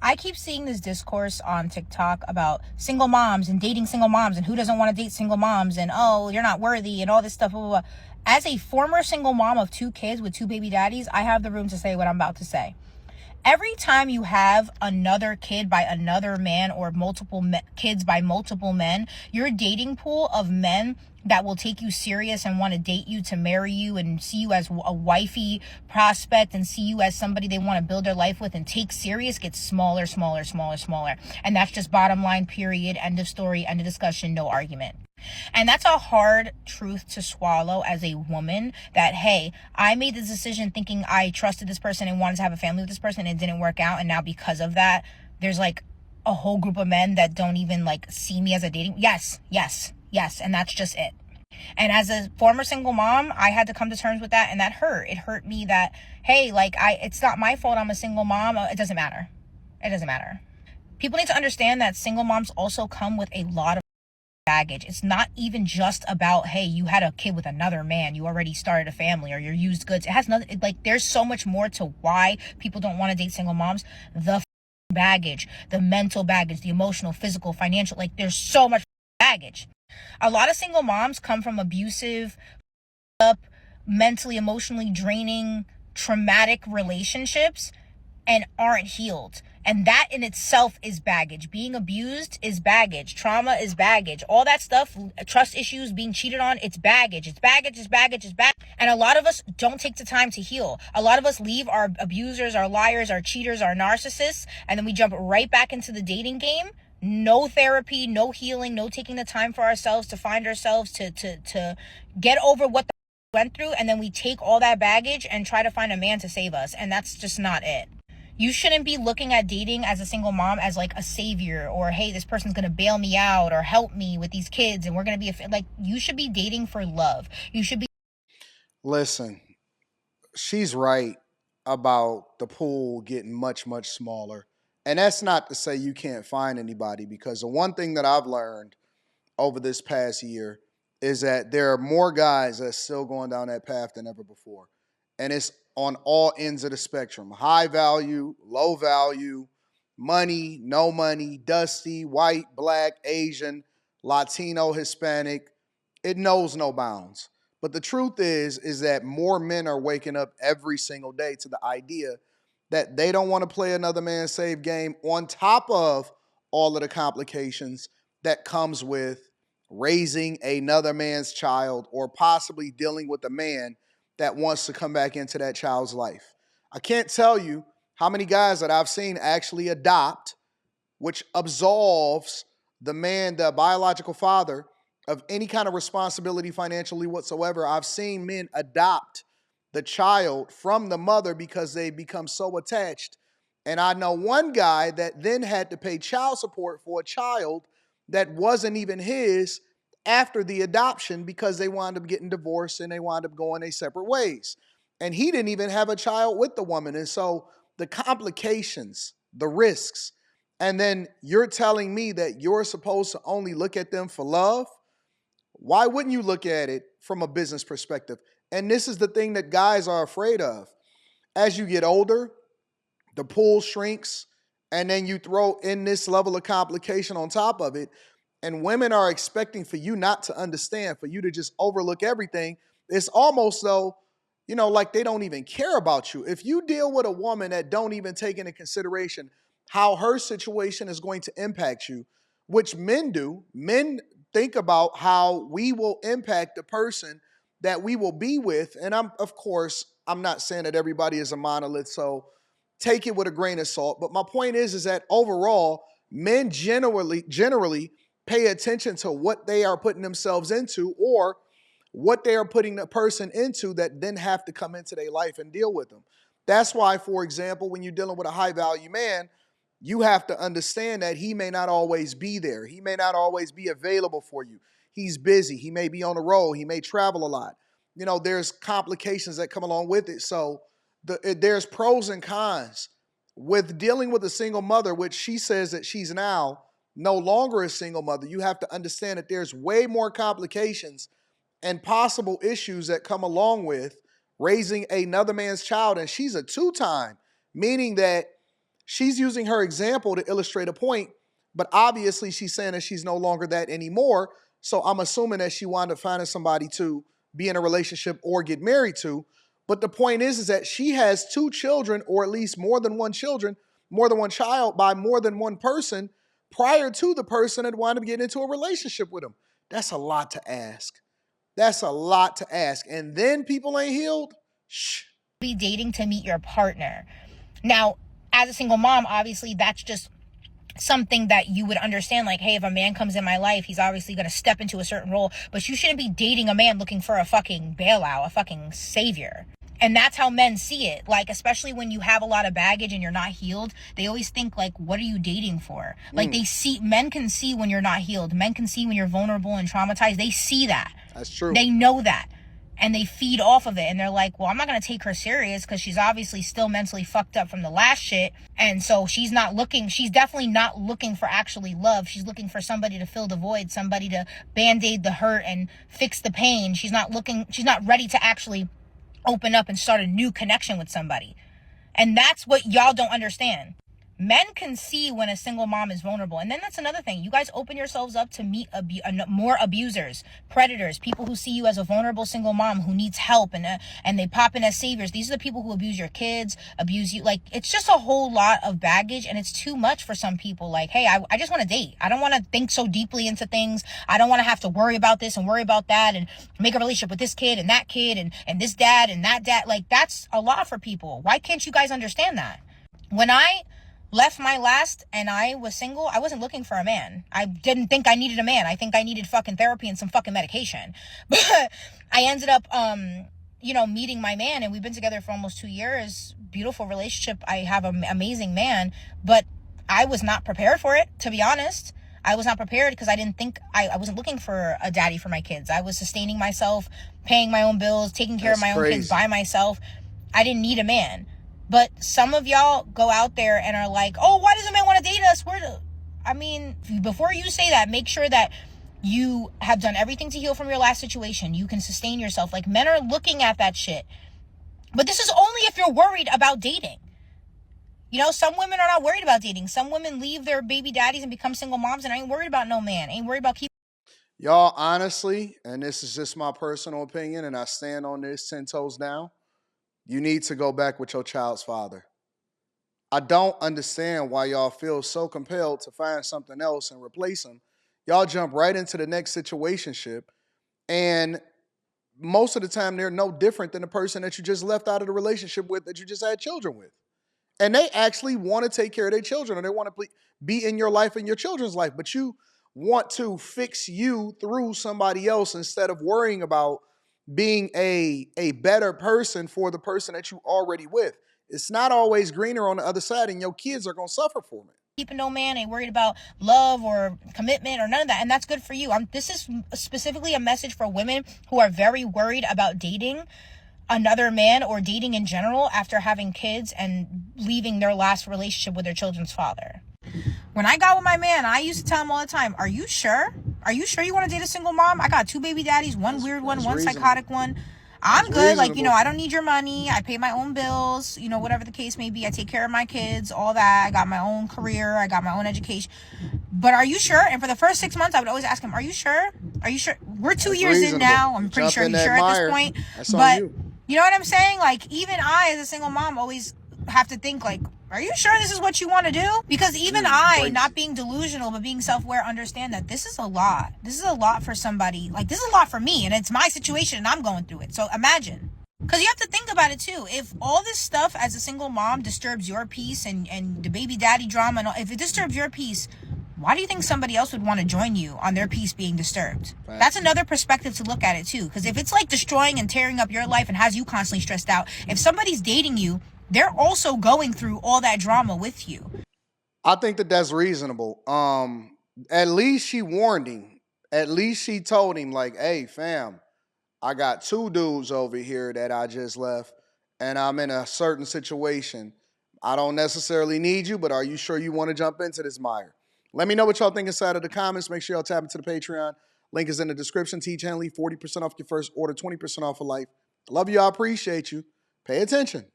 I keep seeing this discourse on TikTok about single moms and dating single moms and who doesn't want to date single moms and, oh, you're not worthy and all this stuff, blah, blah, blah. As a former single mom of 2 kids with 2 baby daddies, I have the room to say what I'm about to say. Every time you have another kid by another man or multiple kids by multiple men, your dating pool of men that will take you serious and want to date you to marry you and see you as a wifey prospect and see you as somebody they want to build their life with and take serious gets smaller, smaller, smaller, smaller. And that's just bottom line, period, end of story, end of discussion, no argument. And that's a hard truth to swallow as a woman, that, hey, I made this decision thinking I trusted this person and wanted to have a family with this person, and it didn't work out. And now because of that, there's like a whole group of men that don't even like see me as a dating. Yes. And that's just it. And as a former single mom, I had to come to terms with that. And that hurt. It hurt me that, hey, like it's not my fault I'm a single mom. It doesn't matter. It doesn't matter. People need to understand that single moms also come with a lot of baggage. It's not even just about, hey, you had a kid with another man, you already started a family, or you're used goods. It has nothing, like, there's so much more to why people don't want to date single moms. The baggage, the mental baggage, the emotional, physical, financial, like, there's so much baggage. A lot of single moms come from abusive, mentally, emotionally draining, traumatic relationships and aren't healed. And that in itself is baggage. Being abused is baggage. Trauma is baggage. All that stuff, trust issues, being cheated on, it's baggage. It's baggage, it's baggage, it's baggage. And a lot of us don't take the time to heal. A lot of us leave our abusers, our liars, our cheaters, our narcissists, and then we jump right back into the dating game. No therapy, no healing, no taking the time for ourselves to find ourselves, to get over what the went through, and then we take all that baggage and try to find a man to save us. And that's just not it. You shouldn't be looking at dating as a single mom as like a savior, or, hey, this person's going to bail me out or help me with these kids and we're going to be like, you should be dating for love. You should be. Listen, she's right about the pool getting much, much smaller. And that's not to say you can't find anybody, because the one thing that I've learned over this past year is that there are more guys that's still going down that path than ever before. And it's on all ends of the spectrum: high value, low value, money, no money, dusty, white, black, Asian, Latino, Hispanic. It knows no bounds. But the truth is that more men are waking up every single day to the idea that they don't want to play another man's save game, on top of all of the complications that comes with raising another man's child, or possibly dealing with a man that wants to come back into that child's life. I can't tell you how many guys that I've seen actually adopt, which absolves the man, the biological father, of any kind of responsibility financially whatsoever. I've seen men adopt the child from the mother because they become so attached. And I know one guy that then had to pay child support for a child that wasn't even his after the adoption, because they wound up getting divorced and they wound up going their separate ways. And he didn't even have a child with the woman. And so the complications, the risks, and then you're telling me that you're supposed to only look at them for love? Why wouldn't you look at it from a business perspective? And this is the thing that guys are afraid of. As you get older, the pool shrinks, and then you throw in this level of complication on top of it, and women are expecting for you not to understand, for you to just overlook everything. It's almost though, like they don't even care about you. If you deal with a woman that don't even take into consideration how her situation is going to impact you, which men do. Men think about how we will impact the person that we will be with. And I'm not saying that everybody is a monolith, so take it with a grain of salt. But my point is that overall, men generally pay attention to what they are putting themselves into, or what they are putting the person into that then have to come into their life and deal with them. That's why, for example, when you're dealing with a high value man, you have to understand that he may not always be there. He may not always be available for you. He's busy. He may be on the road. He may travel a lot. There's complications that come along with it. So there's pros and cons with dealing with a single mother, which she says that she's now no longer a single mother. You have to understand that there's way more complications and possible issues that come along with raising another man's child. And she's a two-time, meaning that She's using her example to illustrate a point, but obviously she's saying that she's no longer that anymore. So I'm assuming that she wound up finding somebody to be in a relationship or get married to. But the point is that she has 2 children, or at least more than one child by more than one person prior to the person that wound up getting into a relationship with him. That's a lot to ask. That's a lot to ask. And then people ain't healed? Shh. Be dating to meet your partner. Now, as a single mom, obviously that's just something that you would understand. Like, hey, if a man comes in my life, he's obviously going to step into a certain role, but you shouldn't be dating a man looking for a fucking bailout, a fucking savior. And that's how men see it. Like, especially when you have a lot of baggage and you're not healed, they always think, like, what are you dating for? Like, men can see when you're not healed. Men can see when you're vulnerable and traumatized. They see that. That's true. They know that. And they feed off of it. And they're like, well, I'm not going to take her serious because she's obviously still mentally fucked up from the last shit. And so she's definitely not looking for actually love. She's looking for somebody to fill the void, somebody to band-aid the hurt and fix the pain. She's not ready to actually open up and start a new connection with somebody. And that's what y'all don't understand. Men can see when a single mom is vulnerable. And then that's another thing. You guys open yourselves up to meet more abusers, predators, people who see you as a vulnerable single mom who needs help and they pop in as saviors. These are the people who abuse your kids, abuse you. Like, it's just a whole lot of baggage, and it's too much for some people. Like, hey, I just want to date. I don't want to think so deeply into things. I don't want to have to worry about this and worry about that and make a relationship with this kid and that kid and this dad and that dad. Like, that's a lot for people. Why can't you guys understand that? When I left my last and I was single, I wasn't looking for a man. I didn't think I needed a man. I think I needed fucking therapy and some fucking medication. But I ended up, meeting my man, and we've been together for almost 2 years. Beautiful relationship. I have an amazing man, but I was not prepared for it, to be honest. I was not prepared because I wasn't looking for a daddy for my kids. I was sustaining myself, paying my own bills, taking care of my own kids by myself. I didn't need a man. But some of y'all go out there and are like, oh, why does a man want to date us? Before you say that, make sure that you have done everything to heal from your last situation. You can sustain yourself. Like, men are looking at that shit. But this is only if you're worried about dating. You know, some women are not worried about dating. Some women leave their baby daddies and become single moms and ain't worried about no man. Ain't worried about keeping. Y'all, honestly, and this is just my personal opinion, and I stand on this 10 toes down, you need to go back with your child's father. I don't understand why y'all feel so compelled to find something else and replace him. Y'all jump right into the next situationship, and most of the time they're no different than the person that you just left out of the relationship with that you just had children with. And they actually want to take care of their children, or they want to be in your life and your children's life, but you want to fix you through somebody else instead of worrying about being a better person for the person that you already with. It's not always greener on the other side, and your kids are going to suffer from it. Keeping no man, ain't worried about love or commitment or none of that, and that's good for you. This is specifically a message for women who are very worried about dating another man or dating in general after having kids and leaving their last relationship with their children's father. When I got with my man, I used to tell him all the time, are you sure? Are you sure you want to date a single mom? I got 2 baby daddies, one weird one, one psychotic one. I'm good. Like, I don't need your money. I pay my own bills, whatever the case may be. I take care of my kids, all that. I got my own career. I got my own education. But are you sure? And for the first 6 months, I would always ask him, are you sure? Are you sure? We're 2 years in now. I'm pretty sure he's sure at this point. But you know what I'm saying? Like, even I, as a single mom, always have to think, like, are you sure this is what you want to do? Because even I, not being delusional, but being self-aware, understand that this is a lot. This is a lot for somebody. Like, this is a lot for me, and it's my situation, and I'm going through it. So imagine. Because you have to think about it, too. If all this stuff as a single mom disturbs your peace and the baby daddy drama, and all, if it disturbs your peace, why do you think somebody else would want to join you on their peace being disturbed? That's another perspective to look at it, too. Because if it's, like, destroying and tearing up your life and has you constantly stressed out, if somebody's dating you, they're also going through all that drama with you. I think that that's reasonable. At least she warned him. At least she told him, like, hey, fam, I got 2 dudes over here that I just left, and I'm in a certain situation. I don't necessarily need you, but are you sure you want to jump into this mire? Let me know what y'all think inside of the comments. Make sure y'all tap into the Patreon. Link is in the description. Teach Henley, 40% off your first order, 20% off for life. Love you. I appreciate you. Pay attention.